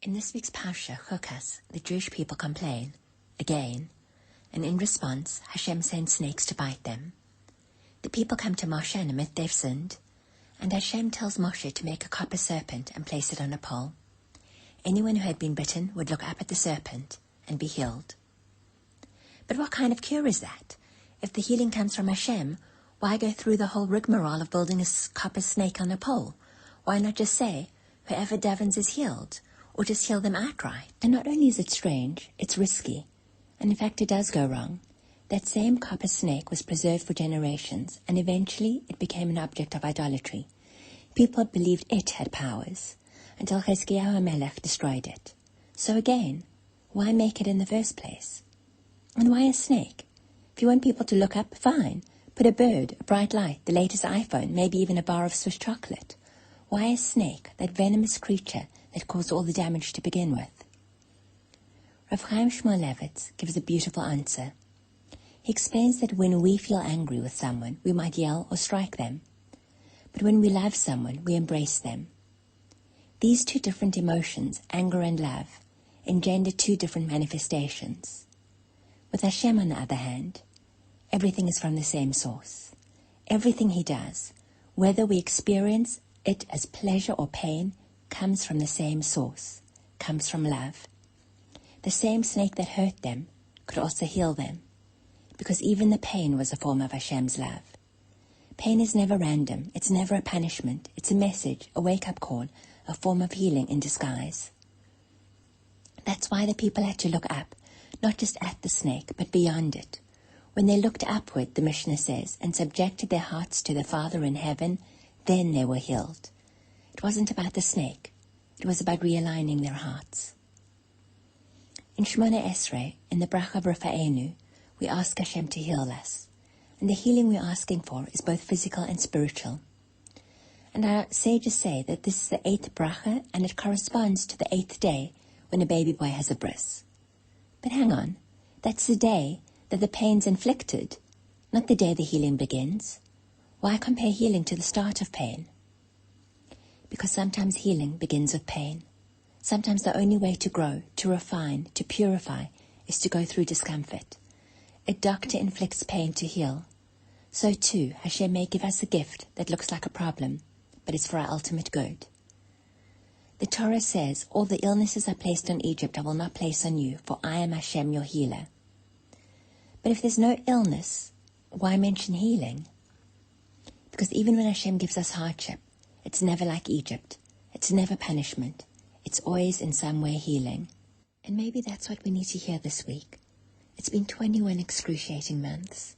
In this week's Parsha, Chukas, the Jewish people complain, again, and in response, Hashem sends snakes to bite them. The people come to Moshe and admit they've sinned, and Hashem tells Moshe to make a copper serpent and place it on a pole. Anyone who had been bitten would look up at the serpent and be healed. But what kind of cure is that? If the healing comes from Hashem, why go through the whole rigmarole of building a copper snake on a pole? Why not just say, whoever davens is healed? Or just heal them outright? And not only is it strange, it's risky. And in fact, it does go wrong. That same copper snake was preserved for generations, and eventually it became an object of idolatry. People believed it had powers, until Chizkiyahu HaMelech destroyed it. So again, why make it in the first place? And why a snake? If you want people to look up, fine. Put a bird, a bright light, the latest iPhone, maybe even a bar of Swiss chocolate. Why a snake, that venomous creature that caused all the damage to begin with? Rav Chaim Shmulevitz gives a beautiful answer. He explains that when we feel angry with someone, we might yell or strike them. But when we love someone, we embrace them. These two different emotions, anger and love, engender two different manifestations. With Hashem, on the other hand, everything is from the same source. Everything He does, whether we experience it as pleasure or pain, comes from the same source, comes from love. The same snake that hurt them could also heal them, because even the pain was a form of Hashem's love. Pain is never random, it's never a punishment, it's a message, a wake-up call, a form of healing in disguise. That's why the people had to look up, not just at the snake, but beyond it. When they looked upward, the Mishnah says, and subjected their hearts to the Father in heaven, then they were healed. It wasn't about the snake. It was about realigning their hearts. In Shemona Esrei, in the Bracha B'Rafa'enu, we ask Hashem to heal us. And the healing we're asking for is both physical and spiritual. And our sages say that this is the 8th Bracha, and it corresponds to the 8th day when a baby boy has a bris. But hang on, that's the day that the pain's inflicted, not the day the healing begins. Why compare healing to the start of pain? Because sometimes healing begins with pain. Sometimes the only way to grow, to refine, to purify, is to go through discomfort. A doctor inflicts pain to heal. So too, Hashem may give us a gift that looks like a problem, but it's for our ultimate good. The Torah says, all the illnesses I placed on Egypt I will not place on you, for I am Hashem, your healer. But if there's no illness, why mention healing? Because even when Hashem gives us hardship, it's never like Egypt. It's never punishment. It's always in some way healing. And maybe that's what we need to hear this week. It's been 21 excruciating months.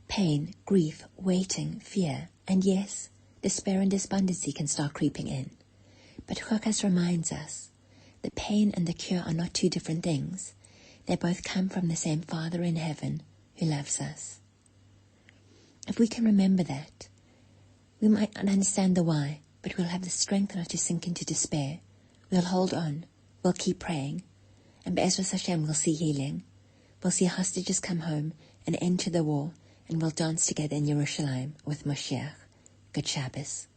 Pain, grief, waiting, fear, and yes, despair and despondency can start creeping in. But Chukas reminds us the pain and the cure are not two different things. They both come from the same Father in heaven who loves us. If we can remember that, we might not understand the why, but we'll have the strength not to sink into despair. We'll hold on. We'll keep praying. And Be'ezras Hashem, we'll see healing. We'll see hostages come home, an end to the war, and we'll dance together in Yerushalayim with Moshiach. Good Shabbos.